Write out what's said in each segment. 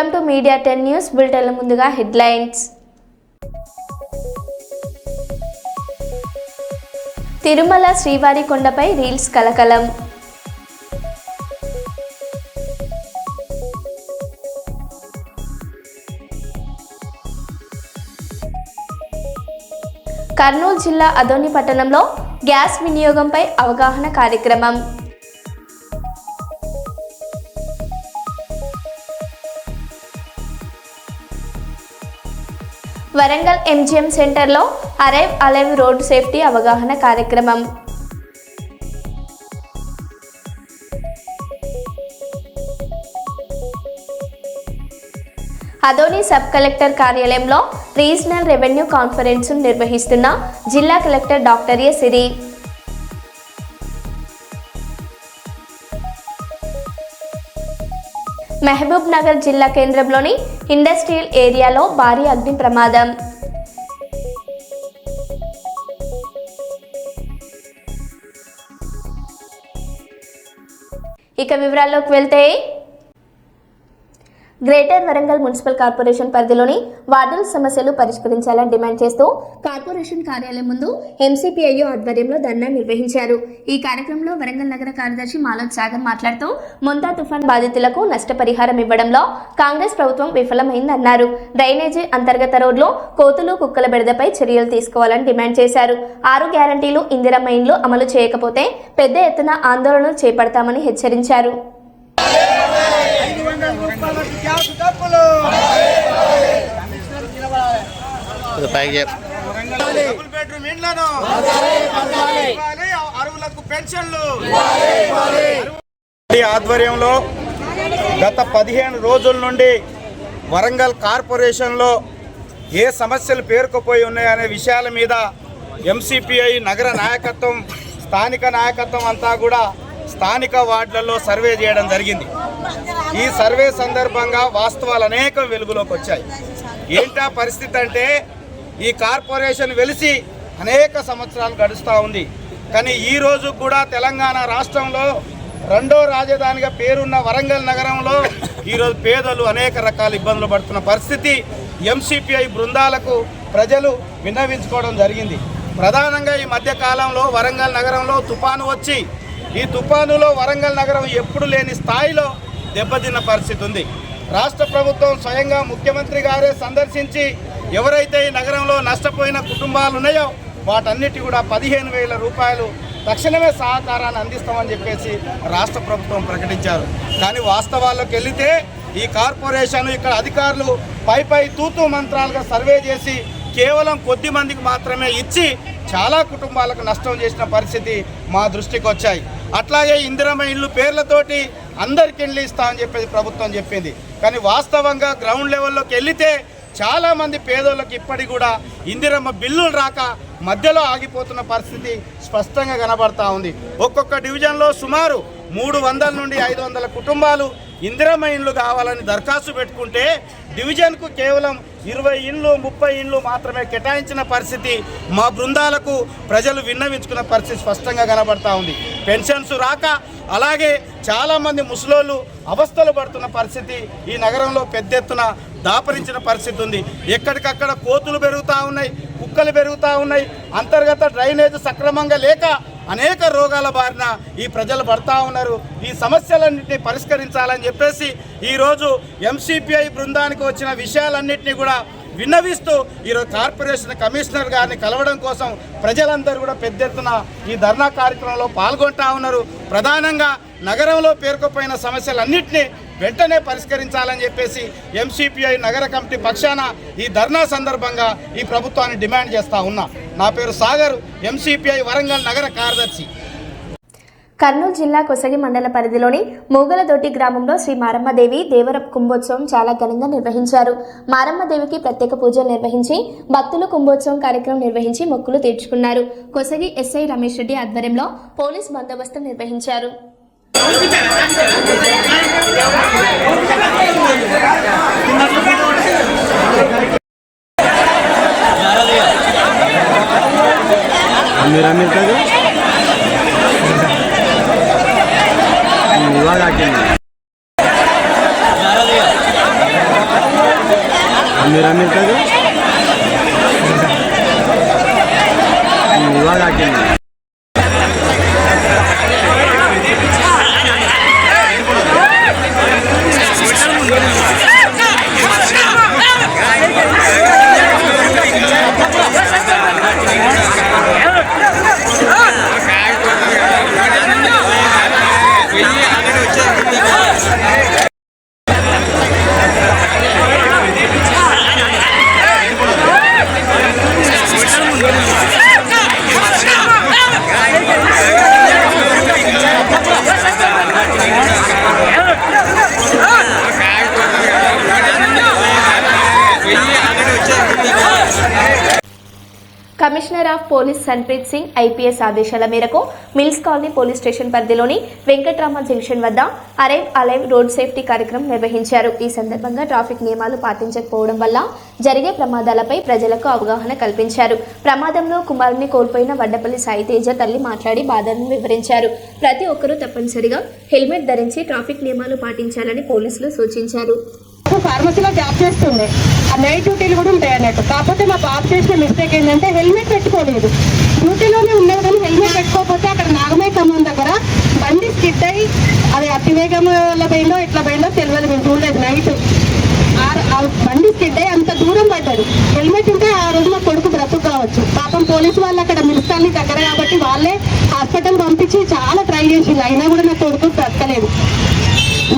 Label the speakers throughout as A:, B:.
A: Welcome to media 10 news bulletin ముందుగా headlines. Tirumala శ్రీవారి కొండపై రీల్స్ కలకలం. కర్నూలు జిల్లా అదోని పట్టణంలో గ్యాస్ వినియోగంపై అవగాహన కార్యక్రమం. వరంగల్ ఎంజిఎం సెంటర్లో అరైవ్ అలైవ్ రోడ్డు సేఫ్టీ అవగాహన కార్యక్రమం. అదోని సబ్ కలెక్టర్ కార్యాలయంలో రీజనల్ రెవెన్యూ కాన్ఫరెన్స్ నిర్వహిస్తున్న జిల్లా కలెక్టర్ డాక్టర్ ఏ సిరి. మహబూబ్ నగర్ జిల్లా కేంద్రంలోని ఇండస్ట్రియల్ ఏరియాలో భారీ అగ్ని ప్రమాదం. ఇక వివరాల్లోకి వెళ్తే, గ్రేటర్ వరంగల్ మున్సిపల్ కార్పొరేషన్ పరిధిలోని వార్డుల సమస్యలు పరిష్కరించాలని డిమాండ్ చేస్తూ కార్పొరేషన్ కార్యాలయం ముందు ఎంసీపీఐయు ఆధ్వర్యంలో ధర్నా నిర్వహించారు. ఈ కార్యక్రమంలో వరంగల్ నగర కార్యదర్శి మాలోద్ సాగర్ మాట్లాడుతూ మొంతా తుఫాన్ బాధితులకు నష్టపరిహారం ఇవ్వడంలో కాంగ్రెస్ ప్రభుత్వం విఫలమైందన్నారు. డ్రైనేజీ అంతర్గత రోడ్లు, కోతులు కుక్కల బెడదపై చర్యలు తీసుకోవాలని డిమాండ్ చేశారు. 6 గ్యారంటీలు, ఇందిరమ్మ ఇండ్లు అమలు చేయకపోతే పెద్ద ఎత్తున ఆందోళనలు చేపడతామని హెచ్చరించారు.
B: ఆధ్వర్యంలో గత 15 రోజుల నుండి వరంగల్ కార్పొరేషన్లో ఏ సమస్యలు పేరుకుపోయి ఉన్నాయనే విషయాల మీద ఎంసీపీఐ నగర నాయకత్వం, స్థానిక నాయకత్వం అంతా కూడా స్థానిక వార్డులలో సర్వే చేయడం జరిగింది. ఈ సర్వే సందర్భంగా వాస్తవాలు అనేకం వెలుగులోకి వచ్చాయి. ఏంటా పరిస్థితి అంటే, ఈ కార్పొరేషన్ వెలిసి అనేక సంవత్సరాలు గడుస్తూ ఉంది. కానీ ఈరోజు కూడా తెలంగాణ రాష్ట్రంలో రెండో రాజధానిగా పేరున్న వరంగల్ నగరంలో ఈరోజు పేదలు అనేక రకాల ఇబ్బందులు పడుతున్న పరిస్థితి ఎంసీపీఐ బృందాలకు ప్రజలు విన్నవించుకోవడం జరిగింది. ప్రధానంగా ఈ మధ్యకాలంలో వరంగల్ నగరంలో తుఫాను వచ్చి, ఈ తుఫానులో వరంగల్ నగరం ఎప్పుడు లేని స్థాయిలో దెబ్బతిన్న పరిస్థితి ఉంది. రాష్ట్ర ప్రభుత్వం స్వయంగా ముఖ్యమంత్రి గారే సందర్శించి ఎవరైతే ఈ నగరంలో నష్టపోయిన కుటుంబాలు ఉన్నాయో వాటన్నిటి కూడా 15,000 రూపాయలు తక్షణమే సహకారాన్ని అందిస్తామని చెప్పేసి రాష్ట్ర ప్రభుత్వం ప్రకటించారు. కానీ వాస్తవాల్లోకి వెళితే ఈ కార్పొరేషన్ ఇక్కడ అధికారులు పై తూతూ మంత్రాలుగా సర్వే చేసి కేవలం కొద్ది మందికి మాత్రమే ఇచ్చి చాలా కుటుంబాలకు నష్టం చేసిన పరిస్థితి మా దృష్టికి వచ్చాయి. అట్లాగే ఇందిరమ్మ ఇల్లు పేర్లతోటి అందరికి ఇల్లు ఇస్తామని చెప్పేసి ప్రభుత్వం చెప్పింది. కానీ వాస్తవంగా గ్రౌండ్ లెవెల్లోకి వెళితే చాలామంది పేదోళ్ళకి ఇప్పటికి కూడా ఇందిరమ్మ బిల్లులు రాక మధ్యలో ఆగిపోతున్న పరిస్థితి స్పష్టంగా కనబడతా ఉంది. ఒక్కొక్క డివిజన్లో సుమారు 300 నుండి 500 కుటుంబాలు ఇందిరమ్మ ఇండ్లు కావాలని దరఖాస్తు పెట్టుకుంటే డివిజన్కు కేవలం 20 ఇండ్లు 30 ఇండ్లు మాత్రమే కేటాయించిన పరిస్థితి మా బృందాలకు ప్రజలు విన్నవించుకున్న పరిస్థితి స్పష్టంగా కనబడతా ఉంది. పెన్షన్స్ రాక అలాగే చాలామంది ముసలోళ్ళు అవస్థలు పడుతున్న పరిస్థితి ఈ నగరంలో పెద్ద ఎత్తున దాపరించిన పరిస్థితి ఉంది. ఎక్కడికక్కడ కోతులు పెరుగుతూ ఉన్నాయి, కుక్కలు పెరుగుతూ ఉన్నాయి. అంతర్గత డ్రైనేజ్ సక్రమంగా లేక అనేక రోగాల బారిన ఈ ప్రజలు పడతా ఉన్నారు. ఈ సమస్యలన్నింటినీ పరిష్కరించాలని చెప్పేసి ఈరోజు ఎంసీపీఐ బృందానికి వచ్చిన విషయాలన్నింటినీ కూడా విన్నవిస్తూ ఈరోజు కార్పొరేషన్ కమిషనర్ గారిని కలవడం కోసం ప్రజలందరూ కూడా పెద్ద ఎత్తున ఈ ధర్నా కార్యక్రమంలో పాల్గొంటా ఉన్నారు. ప్రధానంగా నగరంలో పేరుకుపోయిన సమస్యలన్నింటినీ వెంటనే పరిష్కరించాలని చెప్పేసి ఎంసీపీఐ నగర కమిటీ పక్షాన ఈ ధర్నా సందర్భంగా ఈ ప్రభుత్వాన్ని డిమాండ్ చేస్తూ ఉన్నా. నా పేరు సాగర్, ఎంసీపీఐ వరంగల్ నగర కార్యదర్శి.
A: కర్నూలు జిల్లా కొసగి మండల పరిధిలోని మూగలదొడ్డి గ్రామంలో శ్రీ మారమ్మదేవి దేవర కుంభోత్సవం చాలా ఘనంగా నిర్వహించారు. మారమ్మదేవికి ప్రత్యేక పూజలు నిర్వహించి భక్తులు కుంభోత్సవం కార్యక్రమం నిర్వహించి మొక్కులు తీర్చుకున్నారు. కొసగి ఎస్ఐ రమేష్ రెడ్డి ఆధ్వర్యంలో పోలీస్ బందోబస్తు నిర్వహించారు.
C: ఇవాళ मेरा मिलता है इवाग हाकिंग
A: commissioner of police Sanpreet Singh IPS ఆదేశాల మేరకు మిల్స్ కాలనీ పోలీస్ స్టేషన్ పరిధిలోని వెంకట్రామ జంక్షన్ వద్ద అరైవ్ అలైవ్ రోడ్ సేఫ్టీ కార్యక్రమం నిర్వహించారు. ఈ సందర్భంగా ట్రాఫిక్ నియమాలు పాటించకపోవడం వల్ల జరిగే ప్రమాదాలపై ప్రజలకు అవగాహన కల్పించారు. ప్రమాదంలో కుమారుని కోల్పోయిన వడ్డపల్లి సాయి తేజ తల్లి మాట్లాడి బాధను వివరించారు. ప్రతి ఒక్కరూ తప్పనిసరిగా హెల్మెట్ ధరించి ట్రాఫిక్ నియమాలు పాటించాలని పోలీసులు సూచించారు.
D: ఫార్మసీలో జాబ్ చేస్తుండే ఆ నైట్ డ్యూటీలు కూడా ఉంటాయి అన్నట్టు. కాకపోతే మా బాబు చేసిన మిస్టేక్ ఏంటంటే హెల్మెట్ పెట్టుకోలేదు. డ్యూటీలోనే ఉన్నది కానీ హెల్మెట్ పెట్టుకోకపోతే అక్కడ నాగమయ్య ఖమ్మం దగ్గర బండి స్కిడ్ అయ్యి అది అతివేగంలో పోయిందో ఎట్లా పోయిందో తెలియదు, మేము చూడలేదు. నైట్ ఆ బండి స్కిడ్ అయ్యి అంత దూరం పడ్డాడు. హెల్మెట్ ఉంటే ఆ రోజు మా కొడుకు బ్రతుకు కావచ్చు. పాపం పోలీసు వాళ్ళు అక్కడ మిల్స్టాల్ని దగ్గర కాబట్టి వాళ్ళే హాస్పిటల్ పంపించి చాలా ట్రై చేసింది, అయినా కూడా నా కొడుకు బ్రతకలేదు.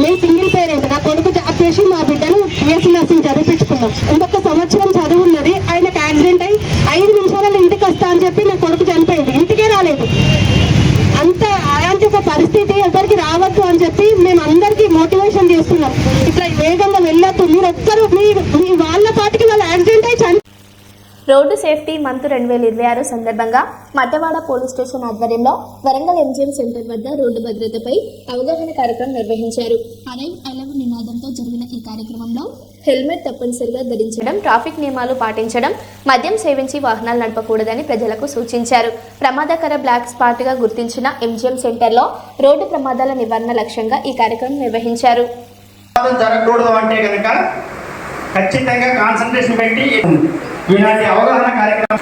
D: నేను సింగిల్ పేరెంట్, నా కొడుకు జాబ్ చేసి మా బిడ్డను బిఎస్సీ నర్సింగ్ చదివించుకున్నాం. ఇంకొక సంవత్సరం చదువు ఉన్నది. ఆయనకు యాక్సిడెంట్ అయ్యి 5 నిమిషాలలో ఇంటికి వస్తా అని చెప్పి నా కొడుకు చనిపోయింది, ఇంటికే రాలేదు. అంత అలాంటి ఒక పరిస్థితి ఎవరికి రావద్దు అని చెప్పి మేము అందరికీ మోటివేషన్ చేస్తున్నాం. ఇట్లా వేగంగా వెళ్ళొద్దు, మీరు ఒక్కరు మీ వాళ్ళ పాటికి వాళ్ళు యాక్సిడెంట్ అయ్యి
A: రోడ్డు సేఫ్టీ మంత్ 2026 సందర్భంగా మట్టవాడ పోలీస్ స్టేషన్ ఆధ్వర్యంలో వరంగల్ ఎంజిఎం సెంటర్ వద్ద రోడ్డు భద్రతపై అవగాహన కార్యక్రమం నిర్వహించారు. అరైవ్ అలైవ్ నినాదంతో జరిగిన ఈ కార్యక్రమంలో హెల్మెట్ తప్పనిసరిగా ధరించడం, ట్రాఫిక్ నియమాలు పాటించడం, మద్యం సేవించి వాహనాలు నడపకూడదని ప్రజలకు సూచించారు. ప్రమాదకర బ్లాక్ స్పాట్గా గుర్తించిన ఎంజిఎం సెంటర్లో రోడ్డు ప్రమాదాల నివారణ లక్ష్యంగా ఈ కార్యక్రమం నిర్వహించారు.
B: జరగకూడదు అంటే కనుక ఖచ్చితంగా కాన్సన్ట్రేషన్ పెట్టి ఇలాంటి అవగాహన కార్యక్రమం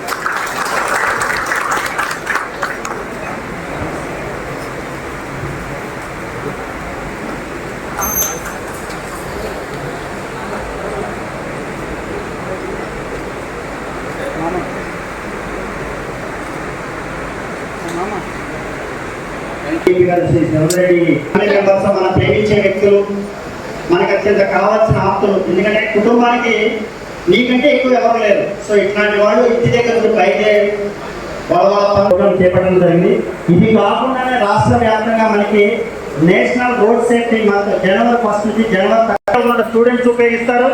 B: మన ప్రేమించే వ్యక్తులు, మనకు అత్యంత కావాల్సిన ఆప్తులు. ఎందుకంటే కుటుంబానికి నీకంటే ఎక్కువ ఎవరు లేరు. సో ఇట్లాంటి వాళ్ళు ఇంటి దగ్గర బయటే వాళ్ళ చేపట్టడం జరిగింది. ఇది కాకుండానే రాష్ట్ర వ్యాప్తంగా మనకి నేషనల్ రోడ్ సేఫ్టీ మంత్ జనవరి 1 నుంచి జనవరి 30 స్టూడెంట్స్ ఉపయోగిస్తారు,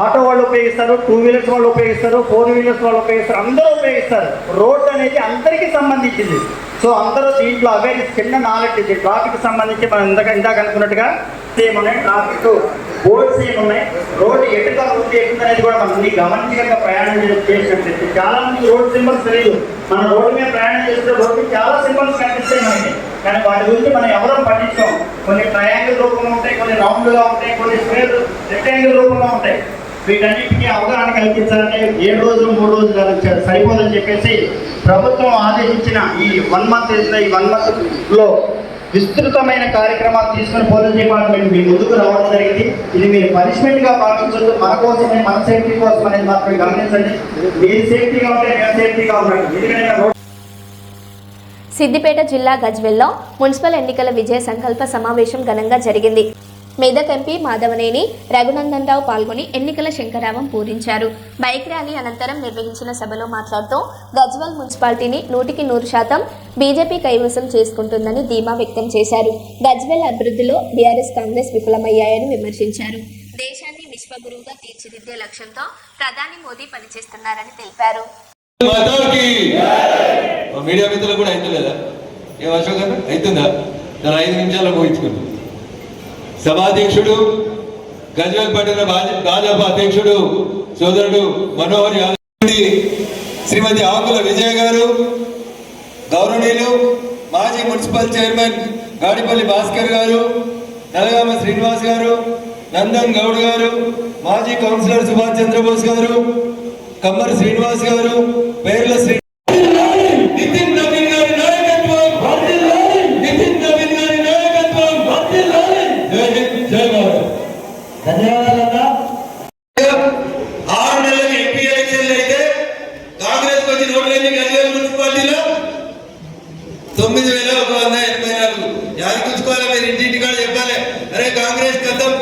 B: ఆటో వాళ్ళు ఉపయోగిస్తారు, 2 వీలర్స్ వాళ్ళు ఉపయోగిస్తారు, 4 వీలర్స్ వాళ్ళు ఉపయోగిస్తారు, అందరూ ఉపయోగిస్తారు. రోడ్డు అనేది అందరికీ సంబంధించింది. సో అందరూ దీంట్లో అవేర్నెస్ చిన్న నాలెడ్జ్ ఇది. ట్రాఫిక్ సంబంధించి మనం ఇందాక అనుకున్నట్టుగా సేమ్ ఉన్నాయి, ట్రాఫిక్ బోర్డ్స్ ఏమున్నాయి, రోడ్డు ఎటుగా ఉంది అనేది కూడా మనం గమనించగా ప్రయాణం చేసినట్లయితే చాలా మంది రోడ్ సింబల్స్ తెలియదు. మన రోడ్డు మీద ప్రయాణం చేస్తే రోడ్డు చాలా సింబల్స్ కనిపిస్తాయి మనకి, కానీ వాటి గురించి మనం ఎవరూ పట్టించాం. కొన్ని ట్రయాంగిల్ రూపంలో ఉంటాయి, కొన్ని రౌండ్గా ఉంటాయి, కొన్ని స్క్వేర్ రెక్టాంగిల్ రూపంలో ఉంటాయి. వీటన్నిటికీ అవగాహన కల్పించాలంటే 7 రోజులు 3 రోజులు సరిపోదని చెప్పేసి ప్రభుత్వం ఆదేశించిన ఈ 1 మంత్ ఈ 1 మంత్లో విస్తృతమైన కార్యక్రమాలు తీసుకుని పోలీస్ డిపార్ట్మెంట్ మీ ముందుకు రావడం జరిగింది. ఇది మీరు పనిష్మెంట్గా భావించద్దు, మన కోసమే, మన సేఫ్టీ కోసం అనేది మాత్రమే గమనించండి. మీరు సేఫ్టీగా ఉంటే మేము సేఫ్టీగా ఉన్నాం. ఎందుకంటే
A: సిద్దిపేట జిల్లా గజ్వెల్లో మున్సిపల్ ఎన్నికల విజయ సంకల్ప సమావేశం ఘనంగా జరిగింది. మెదక్ ఎంపీ మాధవనేని రఘునందన్ రావు పాల్గొని ఎన్నికల శంఖరావం పూరించారు. బైక్ ర్యాలీ అనంతరం నిర్వహించిన సభలో మాట్లాడుతూ గజ్వెల్ మున్సిపాలిటీని 100% బీజేపీ కైవసం చేసుకుంటుందని ధీమా వ్యక్తం చేశారు. గజ్వెల్ అభివృద్ధిలో బీఆర్ఎస్ కాంగ్రెస్ విఫలమయ్యాయని విమర్శించారు. దేశాన్ని విశ్వగురువుగా తీర్చిదిద్దే లక్ష్యంతో ప్రధాని మోదీ పనిచేస్తున్నారని తెలిపారు.
E: మీడియా మిత్రులు కూడా అవుతుందా? ఏ అశోక్ గారు అవుతుందా? 5 నిమిషాల్లో ముగించుకుందాం. సభాధ్యక్షుడు గజ్వేల్ పట్టణ భాజపా అధ్యక్షుడు సోదరుడు మనోహర్ యాదవ్, శ్రీమతి ఆకుల విజయ గారు, గౌరవనీయులు మాజీ మున్సిపల్ చైర్మన్ గాడిపల్లి భాస్కర్ గారు, నలగామ శ్రీనివాస్ గారు, నందన్ గౌడ్ గారు, మాజీ కౌన్సిలర్ సుభాష్ చంద్రబోస్ గారు, కమ్మరి శ్రీనివాస్ గారు, పేర్ల శ్రీ నితిన్ నవీన్ గారి నాయకత్వం, నితిన్ నవీన్ గారి నాయకత్వం. జై హింద్, జై భారత్.
C: ధన్యవాదాలు.
E: 6 నెలల ఎంపీ ఎలక్షన్లు అయితే కాంగ్రెస్ వచ్చి రోడ్లు ఎన్ని గజ్వేల్ మున్సిపాలిటీలో 9184 యాది గుంచుకోవాలి. మీరు ఇంటింటికాడ చెప్పాలి, అరే కాంగ్రెస్ కథం,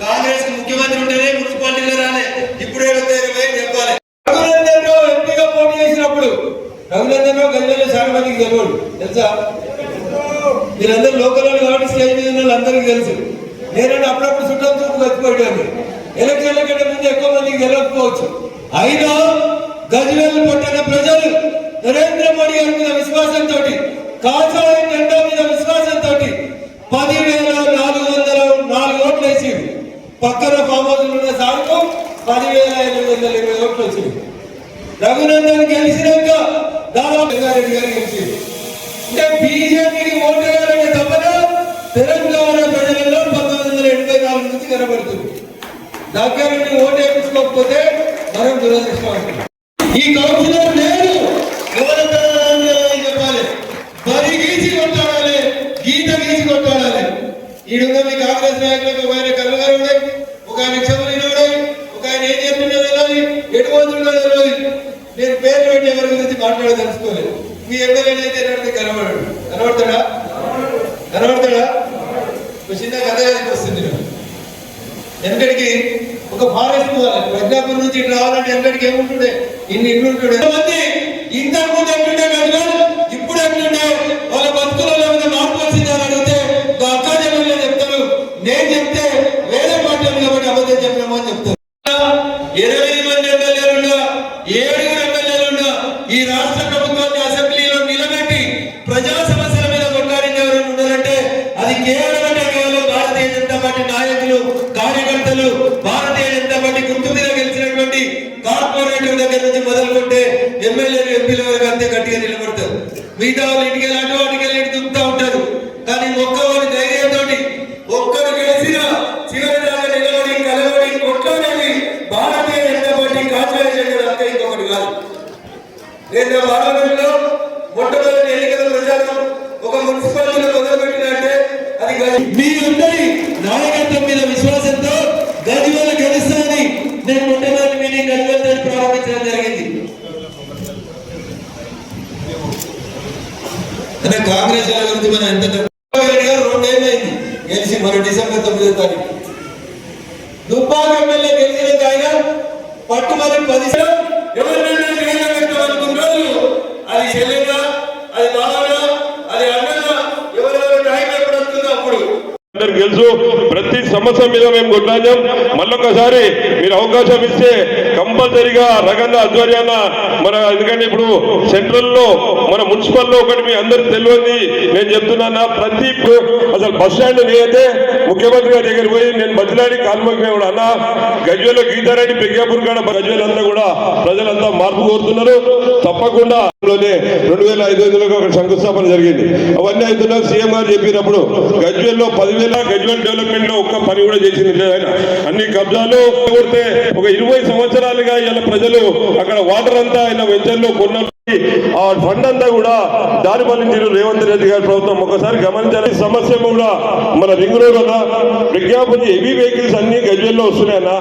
E: కాంగ్రెస్ ముఖ్యమంత్రి ఉంటేనే మున్సిపాలిటీలో రాలే, ఇప్పుడు 20 చెప్పాలి. రఘునందన్ రావు ఎంపీగా పోటీ చేసినప్పుడు రఘునందన్ రావు గజ్వేల్లో చాలా మందికి తెలియదు తెలుసా? మీరందరూ లోకల్ వాళ్ళు కాబట్టి స్టేజ్ మీద ఉన్న వాళ్ళందరికీ తెలుసు. నేను అప్పుడప్పుడు చుట్టం చూపు వచ్చిపోయాను. ఎలక్షన్ల కంటే ముందు ఎక్కువ మందికి తెలియకపోవచ్చు. అయినా గజ్వేల్ పట్టణ ప్రజలు నరేంద్ర మోడీ గారి మీద విశ్వాసంతో, కాషాయ జెండా మీద విశ్వాసంతో 10,404 ఓట్లు వేసి పక్కన ఫామ్ హౌస్ ఉన్న సార్కు 10,820 ఓట్లు వచ్చింది. రఘునందన్ గెలిచినాక దాదాపు రెడ్డి గారు గెలిచింది. అంటే బీజేపీకి ఓటు వేయాలనే తప్పన తెలంగాణ ప్రజలలో 1984 నుంచి కనబడుతుంది. దగ్గర నుండి ఓటు వేయించుకోకపోతే మనం దురదృష్టం. ఈ కౌన్సిలర్ నేను ఎవరైనా చెప్పాలి, మరి గీసి కొట్టాడాలి, గీత గీసి కొట్టాడాలి. ఈడున్న మీ కాంగ్రెస్ నాయకులకు ఒక ఆయన కళ్ళు గారు ఉన్నాయి, ఒక ఆయన చెవులు ఉన్నాయి, ఒక ఆయన ఏం చెప్తుందో తెలియాలి, ఎటువైతుందో తెలియాలి. నేను పేర్లు పెట్టి ఎవరి గురించి మాట్లాడదలుచుకోలేదు. మీ ఎమ్మెల్యే అయితే కనబడాడు, కనబడతాడా? చిన్న కథ వస్తుంది. వెనకడికి ఒక ఫారెస్ట్ పోవాలి, ప్రజ్ఞాపూర్ నుంచి ఇటు రావాలంటే వెనకడికి ఏముంటుండే, ఇన్ని ఇల్లు ఉంటుండే. మంది ఇంతకు ముందు ఎట్లుండే కదా, ఇప్పుడు ఎట్లుండే, వాళ్ళ బతుకులలో ఏమైనా మార్పు వచ్చిందని అడిగితే అక్క చెల్లెలు చెప్తారు. నేను చెప్తే వేరే పార్టీలు కాబట్టి అబద్ధం చెప్పినామో అని చెప్తారు. 20 మంది ఎమ్మెల్యేలున్నా, 7 ఎమ్మెల్యేలున్నా ఈ రాష్ట్ర ప్రభుత్వాన్ని అసెంబ్లీలో నిలబెట్టి ప్రజా సమస్యల మీద కొట్లాడిన ఎవరైనా ఉన్నారంటే అది కేవలం భారతీయ జనతా పార్టీ నాయకులు, కార్యకర్తలు, భారతీయ జనతా పార్టీ గుర్తు మీద గెలిచినటువంటి కార్పొరేటర్ దగ్గర నుంచి మొదలుకుంటే ఎమ్మెల్యేలు, ఎంపీల వరకు అంతే గట్టిగా నిలబడతారు. మిగతా వాళ్ళు ఇంటికి వెళ్ళి వాటికి వెళ్ళి దుక్కుతా ఉంటారు. కానీ ఒక్కవారి ధైర్యంతో ఒక్కరు గెలిచిన చివరి దాకా నిలబడి కలబడి కొట్లాడేది భారతీయ జనతా పార్టీ కార్పొరేషన్ అంతే, ఇంకొకటి కాదు. నేను పార్లమెంట్లో మొట్టమొదటి ఎన్నికల ప్రచారం ఒక మున్సిపాలిటీలో మొదలుపెట్టినంటే అది మీ అందరి నాయకత్వం మీద విశ్వాసంతో గజ్వేల్ గెలుస్తానని నేను మొట్టమొదటి మీటింగ్ గజ్వేల్ ప్రారంభించడం జరిగింది. అంటే కాంగ్రెస్ గురించి మనం ఎంత 2 ఏళ్ళు అయింది గెలిచి, మరి డిసెంబర్ 9వ తారీఖు దుబ్బాక ఎమ్మెల్యే గెలిచిన ఆయన పట్టుమని 10 ఎవరినైనా పెట్టాలనుకున్న రోజు అది చెల్లెనా, అది బావనా, అది అన్ననా, ఎవరెవరు టైం ఎప్పుడు వస్తుందో అప్పుడు
F: తెలుసు. ప్రతి సమస్య మీద మేము కొట్లాడాం. మళ్ళొకసారి మీరు అవకాశం ఇస్తే కంపల్సరీగా రగన్న ఆధ్వర్యాన మన, ఎందుకంటే ఇప్పుడు సెంట్రల్ లో మన మున్సిపల్ లో ఒకటి మీ అందరికి తెలియంది నేను చెప్తున్నా. ప్రతి అసలు బస్ స్టాండ్ నేనైతే ముఖ్యమంత్రి గారి దగ్గర పోయి నేను బదిలాడి కాల్మకి అన్న గజ్వేల్లో గీతారెడ్డి ప్రజ్ఞాపూర్ కాడ గజ్వేల్ అంతా కూడా ప్రజలంతా మార్పు కోరుతున్నారు. తప్పకుండా 2500 ఒక శంకుస్థాపన జరిగింది. అవన్నీ అవుతున్నా సీఎం గారు చెప్పినప్పుడు గజ్వేల్లో 10,000 గజ్వేల్ డెవలప్మెంట్ లో ఒక్క పని కూడా చేసింది ఆయన. అన్ని కబ్జాలు కొడితే ఒక 20 సంవత్సరాలుగా ఇలా ప్రజలు అక్కడ వాటర్ అంతా ఆయన వెంచర్లో కొన్న ఆ ఫండ్ అంతా కూడా దారి మళ్లించారు రేవంత్ రెడ్డి గారి ప్రభుత్వం. ఒకసారి గమనించాలి. సమస్య కూడా మన రింగ్ రోడ్ అన్న విజ్ఞాపన హెవీ వెహికల్స్ అన్ని గజ్వేల్లో వస్తున్నాయన్న.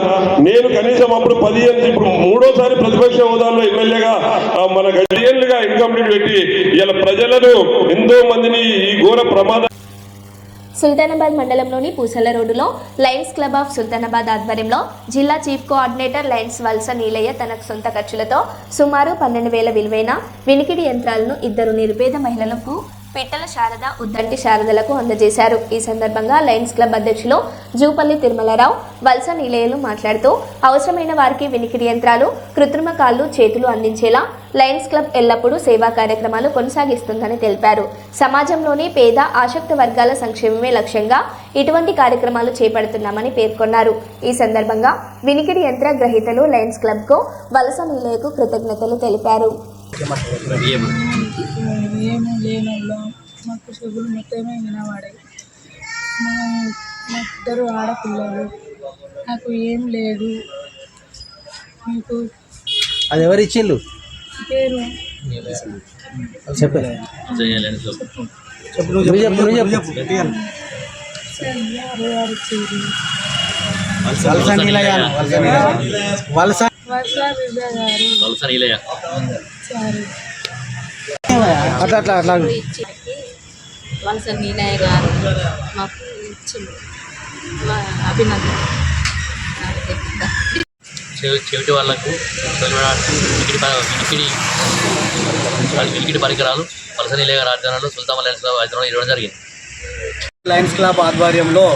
F: నేను కనీసం అప్పుడు 10 ఇప్పుడు 3వ ప్రతిపక్ష హోదాలో ఎమ్మెల్యేగా మన గజ్వేల్గా ఇన్కంప్లీట్ పెట్టి ఇలా ప్రజలను ఎంతో మందిని ఈ ఘోర ప్రమాదం.
A: సుల్తానాబాద్ మండలంలోని పూసల రోడ్డులో లయన్స్ క్లబ్ ఆఫ్ సుల్తానాబాద్ ఆధ్వర్యంలో జిల్లా చీఫ్ కోఆర్డినేటర్ లయన్స్ వలస నీలయ్య తన సొంత ఖర్చులతో సుమారు 12,000 విలువైన వినికిడి యంత్రాలను 2 నిరుపేద మహిళలకు పిట్టల శారద, ఉద్దంటి శారదలకు అందజేశారు. ఈ సందర్భంగా లయన్స్ క్లబ్ అధ్యక్షులు జూపల్లి తిరుమలరావు, వలస నీలయ్యలు మాట్లాడుతూ అవసరమైన వారికి వినికిడి యంత్రాలు, కృత్రిమ కాళ్ళు, చేతులు అందించేలా లయన్స్ క్లబ్ ఎల్లప్పుడూ సేవా కార్యక్రమాలు కొనసాగిస్తుందని తెలిపారు. సమాజంలోని పేద, ఆసక్త వర్గాల సంక్షేమమే లక్ష్యంగా ఇటువంటి కార్యక్రమాలు చేపడుతున్నామని పేర్కొన్నారు. ఈ సందర్భంగా వినికిడి యంత్ర గ్రహీతలు లయన్స్ క్లబ్కు, వలస నీలయ్యకు కృతజ్ఞతలు తెలిపారు.
G: ఏమీ లేనోళ్ళు మాకు చెవులు మొత్తమే వినవాడాయి. మా 2 ఆడపిల్లలు నాకు ఏం లేదు. మీకు
C: అది ఎవరు ఇచ్చిళ్ళు
G: పేరు
C: చెప్పు నువ్వు చెప్పు
G: సయ్యారు వారి చేరి
C: వలస
G: వర్ష విద్య గారు
C: అట్లా అట్లా అట్లా
H: వలస నీలయ్య గారు మాకు ఇచ్చింది అభినందన.
I: చెవిటి వాళ్లకు వినికిడి పరికరాలు వలస నీలయ్య గారి ఆధ్వర్యంలో సుల్తాన్ లయన్స్ క్లబ్ ఆధ్వర్యంలో ఇవ్వడం జరిగింది.
C: లయన్స్ క్లబ్ ఆధ్వర్యంలో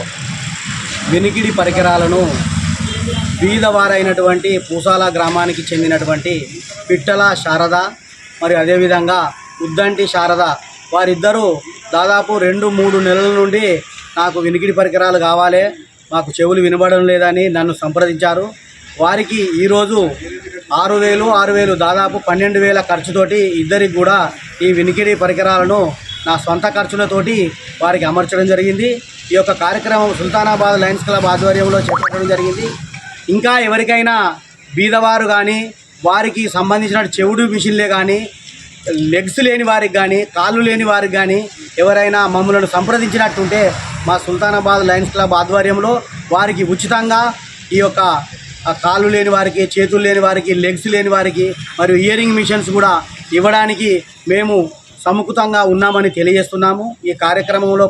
C: వినికిడి పరికరాలను బీదవారైనటువంటి పూసాల గ్రామానికి చెందినటువంటి పిట్టల శారద మరియు అదేవిధంగా ఉద్దంటి శారద వారిద్దరూ దాదాపు 2-3 నెలల నుండి నాకు వినికిడి పరికరాలు కావాలి, మాకు చెవులు వినబడడం లేదని నన్ను సంప్రదించారు. వారికి ఈరోజు 6,000 దాదాపు 12,000 ఖర్చుతోటి ఇద్దరికి కూడా ఈ వినికిడి పరికరాలను నా సొంత ఖర్చులతోటి వారికి అమర్చడం జరిగింది. ఈ యొక్క కార్యక్రమం సుల్తానాబాద్ లయన్స్ క్లబ్ ఆధ్వర్యంలో చేపట్టడం జరిగింది. ఇంకా ఎవరికైనా బీదవారు కానీ వారికి సంబంధించిన చెవుడు మిషన్లే కానీ లెగ్స్ లేని వారికి కానీ కాళ్ళు లేని వారికి కానీ ఎవరైనా మమ్మల్ని సంప్రదించినట్టుంటే మా సుల్తానాబాద్ లయన్స్ క్లబ్ ఆధ్వర్యంలో వారికి ఉచితంగా ఈ యొక్క కాళ్ళు లేని వారికి, చేతులు లేని వారికి, లెగ్స్ లేని వారికి మరియు ఇయరింగ్ మిషన్స్ కూడా ఇవ్వడానికి మేము సముఖతంగా ఉన్నామని తెలియజేస్తున్నాము. ఈ కార్యక్రమంలో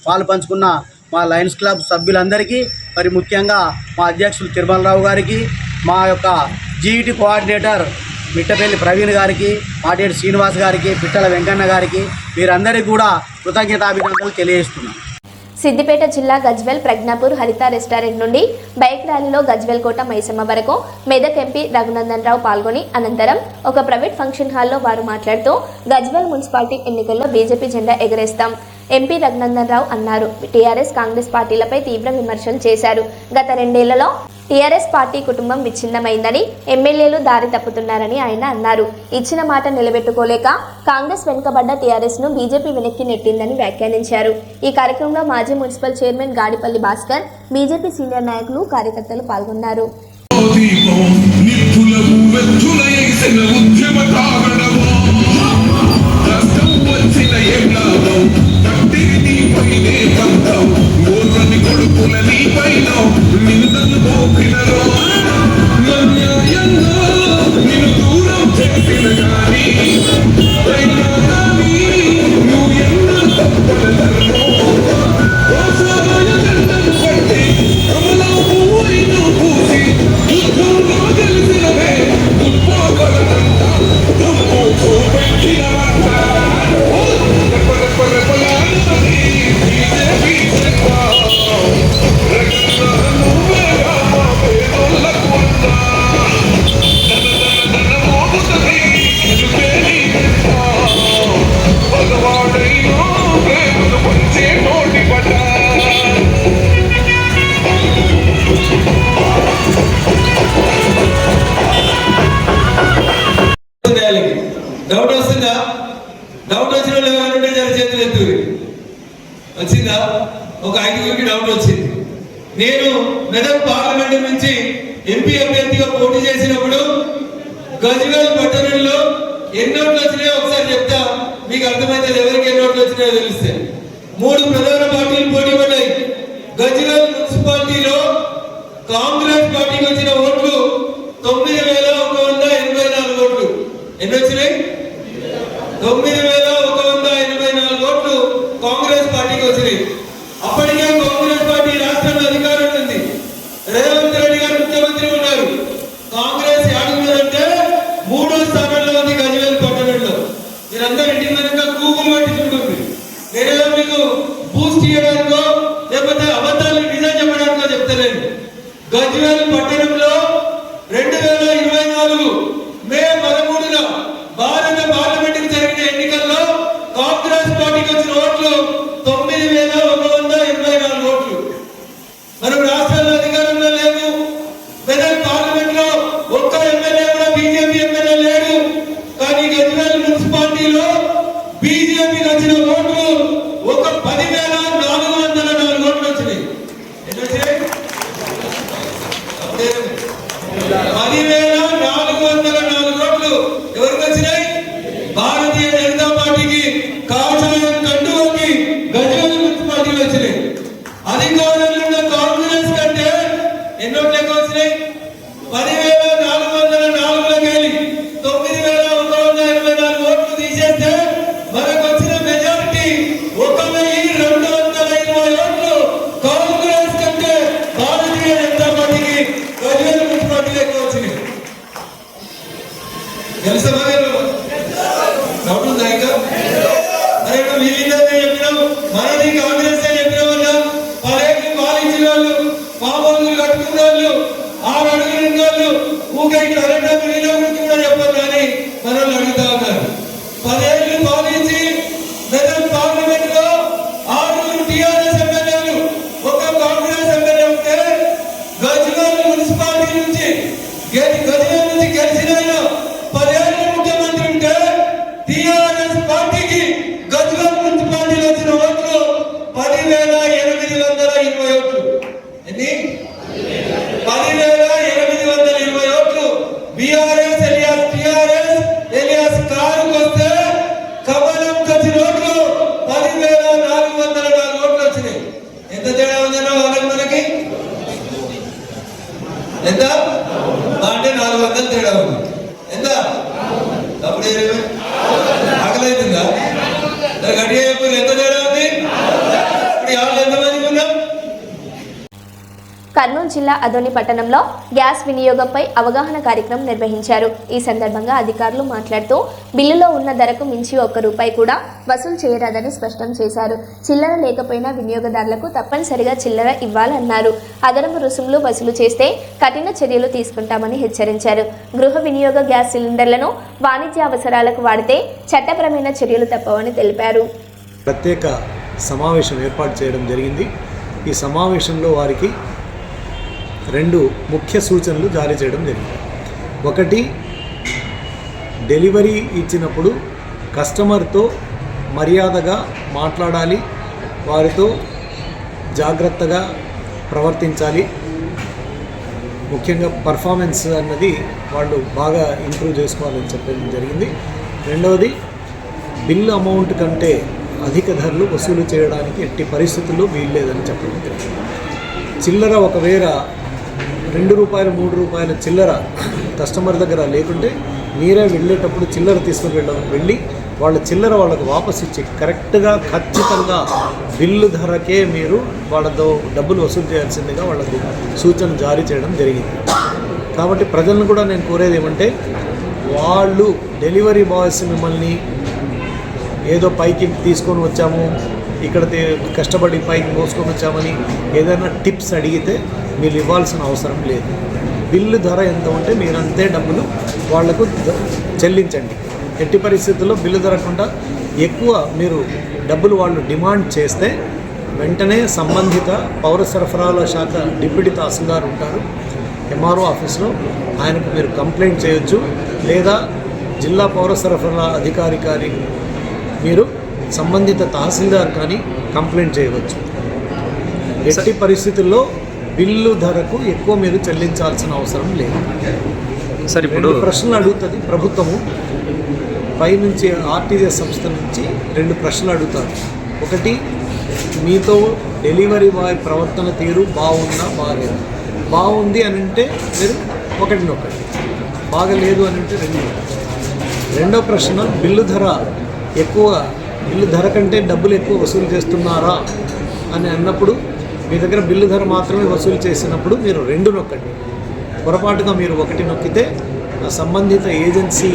C: పాలు పంచుకున్న మా లయన్స్ క్లబ్ సభ్యులందరికీ, మరి ముఖ్యంగా మా అధ్యక్షులు తిరుమలరావు గారికి, మా యొక్క జీఈటీ కోఆర్డినేటర్ మిట్టపల్లి ప్రవీణ్ గారికి, మాటేటి శ్రీనివాస్ గారికి, పిట్టల వెంకన్న గారికి వీరందరికీ కూడా కృతజ్ఞతాభినందనలు తెలియజేస్తున్నాం.
A: సిద్దిపేట జిల్లా గజ్వేల్ ప్రజ్ఞాపూర్ హరిత రెస్టారెంట్ నుండి బైక్ ర్యాలీలో గజ్వేల్ కోట మైసమ్మ వరకు మెదక్ ఎంపీ రఘునందన్ రావు పాల్గొని అనంతరం ఒక ప్రైవేట్ ఫంక్షన్ హాల్లో వారు మాట్లాడుతూ గజ్వేల్ మున్సిపాలిటీ ఎన్నికల్లో బీజేపీ జెండా ఎగరేస్తాం ఎంపీ రఘునందన్ రావు అన్నారు. టీఆర్ఎస్ కాంగ్రెస్ పార్టీలపై తీవ్ర విమర్శలు చేశారు. గత 2 ఏళ్లలో టీఆర్ఎస్ పార్టీ కుటుంబం విచ్ఛిన్నమైందని, ఎమ్మెల్యేలు దారి తప్పుతున్నారని ఆయన అన్నారు. ఇచ్చిన మాట నిలబెట్టుకోలేక కాంగ్రెస్ వెనుకబడ్డ టీఆర్ఎస్ను బీజేపీ వెనక్కి నెట్టిందని వ్యాఖ్యానించారు. ఈ కార్యక్రమంలో మాజీ municipal chairman Gadipalli Bhaskar, BJP senior నాయకులు, కార్యకర్తలు పాల్గొన్నారు.
E: డౌట్ వస్తుందా? డౌట్ వచ్చిన వాళ్ళు ఎవరంటే జర చేతులు ఎత్తురు. వచ్చిందా? ఒక 5గురికి డౌట్ వచ్చింది. నేను మెదక్ పార్లమెంట్ నుంచి ఎంపీ అభ్యర్థిగా పోటీ చేసినప్పుడు గజ్వేల్ పట్టణంలో ఎన్ని ఓట్లు వచ్చినాయో ఒకసారి చెప్తా, మీకు అర్థమైతే ఎవరికి ఎన్ని ఓట్లు వచ్చినాయో తెలిస్తే. 3 ప్రధాన పార్టీలు పోటీ పడ్డాయి. గజ్వేల్ మున్సిపాలిటీలో కాంగ్రెస్ పార్టీకి వచ్చిన ఓట్లు 9,184 ఓట్లు. ఎన్ని వచ్చినాయి? 9,184 ఓట్లు కాంగ్రెస్ పార్టీకి వచ్చినాయి. అప్పటికే కాంగ్రెస్ పార్టీ రాష్ట్రంలో అధికారం ఉంది. రేవంత్ రెడ్డి గారు ముఖ్యమంత్రి ఉన్నారు. కాంగ్రెస్ ఏడున్నదంటే 3వ స్థానంలో ఉంది గజ్వేల్ పట్టణంలో. మీరందరూ ఇంటి వెనక గూగుల్ పెట్టి చూడండి. నేనేదో మీకు బూస్ట్ చేయడానికో లేకపోతే అబద్ధాలు నిజం చెప్పడానికో చెప్తలేను. గజ్వేల్ పట్టణంలో 2024 మే 13న భారత పార్లమెంటుకు జరిగిన ఎన్నికల్లో కాంగ్రెస్ పార్టీకి వచ్చిన ఓట్లు 9,184 ఓట్లు. మనం రాష్ట్రంలో అధికారంలో లేవు. మెదక్ పార్లమెంట్ లో ఒక్క ఎమ్మెల్యే కూడా బీజేపీ ఎమ్మెల్యే లేడు. కానీ గజ్వేల్ మున్సిపాలిటీలో బీజేపీకి వచ్చిన ఓట్లు ఒక 10,404 ఓట్లు వచ్చినాయి. ఎన్ని వచ్చినాయి? ఎవరికి వచ్చినాయి? భారతీయ జనతా పార్టీకి, కాషాయం కండువాకి గజ్వేల్ మున్సిపాలిటీలు వచ్చినాయి. అధికారంలో ఉన్న కాంగ్రెస్ కంటే ఎన్నో లెక్క వచ్చినాయి. 10,404 వెళ్ళి 9,184 ఓట్లు తీసేస్తే మనకు వచ్చిన మెజారిటీ 1,220 ఓట్లు కాంగ్రెస్ కంటే భారతీయ జనతా పార్టీకి గజ్వేల్ మున్సిపాలిటీలు ఎక్కువ వచ్చినాయి. తెలుసా డౌట్ ఉందా ఇంకా? అరే వీళ్ళందరూ చెప్పినాం, మనది కాంగ్రెస్ అని చెప్పిన వల్ల 10 ఏళ్ళు పాలించిన వాళ్ళు, మామూలు కట్టుకున్న వాళ్ళు, 6 అడుగులు ఉన్న వాళ్ళు ఊకే కరెంట్ వీళ్ళ గురించి కూడా చెప్పారు. కానీ మనల్ని అడుగుతా ఉన్నారు. 10 ఏళ్ళు పాలించి మెదక్ పార్లమెంట్ లో 6 టీఆర్ఎస్ ఎమ్మెల్యేలు, 1 కాంగ్రెస్ ఎమ్మెల్యే ఉంటే గజ్వేల్ మున్సిపాలిటీ నుంచి గజ్వేల్ నుంచి గెలిచిన 10 ఏళ్ళు ముఖ్యమంత్రి ఉంటే టీఆర్ఎస్ పార్టీకి గజ్వేల్ మున్సిపాలిటీలో వచ్చిన ఓట్లు 10,820 ఓట్లు. ఎన్ని? 10,820 ఓట్లు. బీఆర్ఎస్ ఎలియాస్ టీఆర్ఎస్ ఎలియాస్ కారుకు వస్తే కమలంకి వచ్చిన ఓట్లు 10,404 ఓట్లు వచ్చినాయి. ఎంత తేడా ఉందన్నా వాళ్ళకి మనకి? ఎంత అంటే 400 తేడా ఉంది. ఎంత? అప్పుడు ఆకలైతుందా? గట్టిగా చెప్పారు. ఎంత తేడా ఉంది? ఇప్పుడు ఎవరు ఎంతమంది ఉన్నాం?
A: కర్నూలు జిల్లా అదోని పట్టణంలో గ్యాస్ వినియోగంపై అవగాహన కార్యక్రమం నిర్వహించారు. ఈ సందర్భంగా అధికారులు మాట్లాడుతూ బిల్లులో ఉన్న ధరకు మించి ₹1 కూడా వసూలు చేయరాదని స్పష్టం చేశారు. చిల్లర లేకపోయినా వినియోగదారులకు తప్పనిసరిగా చిల్లర ఇవ్వాలన్నారు. అదనపు రుసుములు వసూలు చేస్తే కఠిన చర్యలు తీసుకుంటామని హెచ్చరించారు. గృహ వినియోగ గ్యాస్ సిలిండర్లను వాణిజ్య అవసరాలకు వాడితే చట్టపరమైన చర్యలు తప్పవని తెలిపారు.
J: ప్రత్యేక సమావేశం ఏర్పాటు చేయడం జరిగింది. ఈ సమావేశంలో వారికి 2 ముఖ్య సూచనలు జారీ చేయడం జరిగింది. ఒకటి, డెలివరీ ఇచ్చినప్పుడు కస్టమర్తో మర్యాదగా మాట్లాడాలి, వారితో జాగ్రత్తగా ప్రవర్తించాలి. ముఖ్యంగా పర్ఫార్మెన్స్ అన్నది వాళ్ళు బాగా ఇంప్రూవ్ చేసుకోవాలని చెప్పడం జరిగింది. రెండవది, బిల్ అమౌంట్ కంటే అధిక ధరలు వసూలు చేయడానికి ఎట్టి పరిస్థితుల్లో వీల్లేదని చెప్పడం జరిగింది. చిల్లర ఒకవేళ ₹2, ₹3 చిల్లర కస్టమర్ దగ్గర లేకుంటే మీరే వెళ్ళేటప్పుడు చిల్లర తీసుకుని వెళ్ళి వాళ్ళ చిల్లర వాళ్ళకు వాపసు ఇచ్చి కరెక్ట్గా ఖచ్చితంగా బిల్లు ధరకే మీరు వాళ్ళతో డబ్బులు వసూలు చేయాల్సిందిగా వాళ్ళకు సూచన జారీ చేయడం జరిగింది. కాబట్టి ప్రజలను కూడా నేను కోరేది ఏమంటే, వాళ్ళు డెలివరీ బాయ్స్ మిమ్మల్ని ఏదో పైకి తీసుకొని వచ్చాము, ఇక్కడ కష్టపడి పైకి మోసుకొని వచ్చామని ఏదైనా టిప్స్ అడిగితే మీరు ఇవ్వాల్సిన అవసరం లేదు. బిల్లు ధర ఎంత ఉంటే మీరు అంతే డబ్బులు వాళ్లకు చెల్లించండి. ఎట్టి పరిస్థితుల్లో బిల్లు ధరకుండా ఎక్కువ మీరు డబ్బులు వాళ్ళు డిమాండ్ చేస్తే వెంటనే సంబంధిత పౌర సరఫరాల శాఖ డిప్యూటీ తహసీల్దార్ ఉంటారు ఎంఆర్ఓ ఆఫీస్లో, ఆయనకు మీరు కంప్లైంట్ చేయొచ్చు. లేదా జిల్లా పౌర సరఫరా అధికారి మీరు సంబంధిత తహసీల్దార్ కానీ కంప్లైంట్ చేయవచ్చు. ఎట్టి పరిస్థితుల్లో బిల్లు ధరకు ఎక్కువ మీరు చెల్లించాల్సిన అవసరం లేదు.
K: సార్, ఇప్పుడు
J: 2 ప్రశ్నలు అడుగుతుంది ప్రభుత్వము. పైనుంచి ఆర్టీజీఎస్ సంస్థ నుంచి 2 ప్రశ్నలు అడుగుతారు. ఒకటి, మీతో డెలివరీ బాయ్ ప్రవర్తన తీరు బాగుందా బాగలేదు? బాగుంది అని అంటే మీరు 1 బాగలేదు అని అంటే 2. రెండో ప్రశ్న, బిల్లు ధర కంటే డబ్బులు ఎక్కువ వసూలు చేస్తున్నారా అని అన్నప్పుడు మీ దగ్గర బిల్లు ధర మాత్రమే వసూలు చేసినప్పుడు మీరు 2 నొక్కండి. పొరపాటుగా మీరు 1 నొక్కితే సంబంధిత ఏజెన్సీ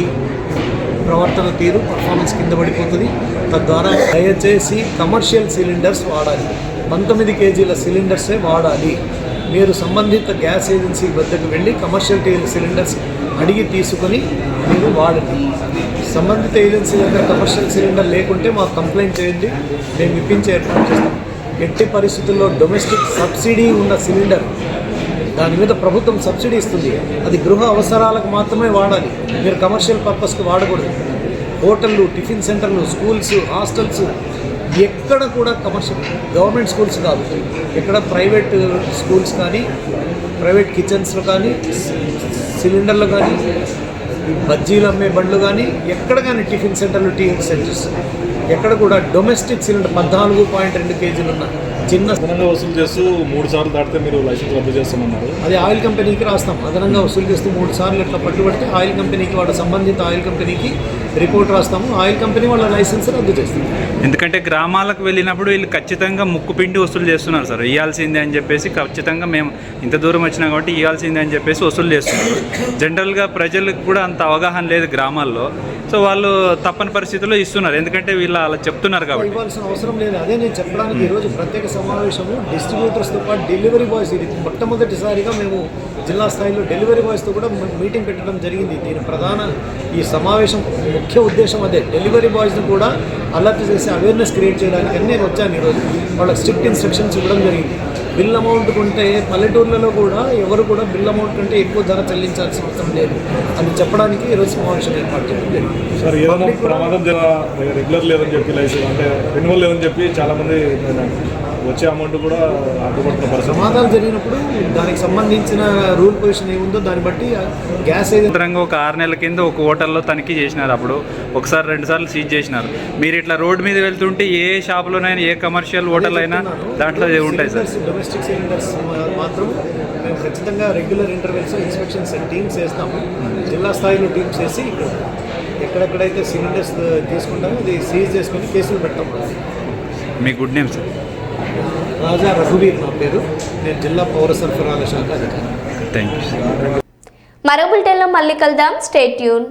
J: ప్రవర్తన తీరు పర్ఫార్మెన్స్ కింద పడిపోతుంది. తద్వారా దయచేసి కమర్షియల్ సిలిండర్స్ వాడాలి, 19 కేజీల సిలిండర్సే వాడాలి. మీరు సంబంధిత గ్యాస్ ఏజెన్సీ వద్దకు వెళ్ళి కమర్షియల్ సిలిండర్స్ అడిగి తీసుకొని మీరు వాడండి. సంబంధిత ఏజెన్సీ దగ్గర కమర్షియల్ సిలిండర్ లేకుంటే మాకు కంప్లైంట్ చేయండి, మేము ఇప్పించి ఏర్పాటు చేస్తాం. ఎట్టి పరిస్థితుల్లో డొమెస్టిక్ సబ్సిడీ ఉన్న సిలిండర్, దాని మీద ప్రభుత్వం సబ్సిడీ ఇస్తుంది, అది గృహ అవసరాలకు మాత్రమే వాడాలి. మీరు కమర్షియల్ పర్పస్కి వాడకూడదు. హోటళ్ళు, టిఫిన్ సెంటర్లు, స్కూల్స్, హాస్టల్స్ ఎక్కడ కూడా కమర్షియల్, గవర్నమెంట్ స్కూల్స్ కాదు, ఎక్కడ ప్రైవేట్ స్కూల్స్ కానీ ప్రైవేట్ కిచెన్స్లో కానీ సిలిండర్లు కానీ ఈ బజ్జీలు అమ్మే బండ్లు కానీ ఎక్కడ కానీ టిఫిన్ సెంటర్లు, టీ సెంటర్స్ ఎక్కడ కూడా డొమెస్టిక్ సిలిండర్ 14.2 కేజీలు ఉన్న చిన్న
L: అదనంగా వసూలు చేస్తూ 3 సార్లు దాటితే మీరు లైసెన్స్ రద్దు చేస్తామన్నారు.
J: అది ఆయిల్ కంపెనీకి రాస్తాం. అదనంగా వసూలు చేస్తూ 3 సార్లు ఇట్లా పట్టుబడితే ఆయిల్ కంపెనీకి, వాళ్ళ సంబంధిత ఆయిల్ కంపెనీకి రిపోర్ట్ రాస్తాము. ఆయిల్ కంపెనీ వాళ్ళ లైసెన్స్ రద్దు చేస్తాం.
K: ఎందుకంటే గ్రామాలకు వెళ్ళినప్పుడు వీళ్ళు ఖచ్చితంగా ముక్కుపిండి వసూలు చేస్తున్నారు సార్. ఇవ్వాల్సిందే అని చెప్పేసి ఖచ్చితంగా మేము ఇంత దూరం వచ్చినాం కాబట్టి ఇవ్వాల్సిందే అని చెప్పేసి వసూలు చేస్తున్నారు. జనరల్గా ప్రజలకు కూడా అంత అవగాహన లేదు గ్రామాల్లో. సో వాళ్ళు తప్పని పరిస్థితుల్లో ఇస్తున్నారు, ఎందుకంటే వీళ్ళు అలా చెప్తున్నారు కాబట్టి.
J: ఇవ్వాల్సిన అవసరం లేదు. అదే నేను చెప్పడానికి ఈరోజు ప్రత్యేక సమావేశము డిస్ట్రిబ్యూటర్స్తో పాటు డెలివరీ బాయ్స్, ఇది మొట్టమొదటిసారిగా మేము జిల్లా స్థాయిలో డెలివరీ బాయ్స్తో కూడా మీటింగ్ పెట్టడం జరిగింది. దీని ప్రధాన ఈ సమావేశం ముఖ్య ఉద్దేశం అదే, డెలివరీ బాయ్స్ని కూడా అలర్ట్ చేసి అవేర్నెస్ క్రియేట్ చేయడానికి నేను వచ్చాను. ఈరోజు వాళ్ళకి స్ట్రిక్ట్ ఇన్స్ట్రక్షన్స్ ఇవ్వడం జరిగింది. బిల్ అమౌంట్ కొంటే పల్లెటూర్లలో కూడా ఎవరు కూడా బిల్ అమౌంట్ కంటే ఎక్కువ ధర చెల్లించాల్సిన అవసరం లేదు అని చెప్పడానికి ఈరోజు సమావేశం ఏర్పాటు చేయడం జరిగింది.
L: సార్, ఏదైనా ప్రమాదం రెగ్యులర్ లేదని చెప్పి లైసెన్స్ అంటే రెన్యువల్ లేదని చెప్పి చాలామంది వచ్చే అమౌంట్ కూడా అడ్డుపడుతున్న పరిస్థితి.
J: ప్రమాదాలు జరిగినప్పుడు దానికి సంబంధించిన రూల్ పొజిషన్ ఏముందో దాన్ని బట్టి గ్యాస్
K: ఒక 6 నెలల కింద ఒక హోటల్లో తనిఖీ చేసినారు. అప్పుడు ఒకసారి 2 సార్లు సీజ్ చేసినారు. మీరు ఇట్లా రోడ్డు మీద వెళ్తుంటే ఏ షాప్లోనైనా, ఏ కమర్షియల్ హోటల్ అయినా దాంట్లో ఉంటాయి సార్.
J: డొమెస్టిక్ సిలిండర్స్ మాత్రం మేము ఖచ్చితంగా రెగ్యులర్ ఇంటర్వెల్స్ ఇన్స్పెక్షన్స్ టీమ్స్ వేస్తాము. జిల్లా స్థాయిలో టీమ్స్ వేసి ఎక్కడెక్కడైతే సిలిండర్స్ తీసుకుంటామో అది సీజ్ చేసుకొని కేసులు పెడతాము.
K: మీ గుడ్ నేమ్ సార్?
J: రాజా రఘువీర్ నా పేరు. నేను జిల్లా పౌర సరఫరాల శాఖ అధికారి.
K: Thank you.
A: మరో బులెటిన్లో మళ్ళీ కలుద్దాం. Stay tune.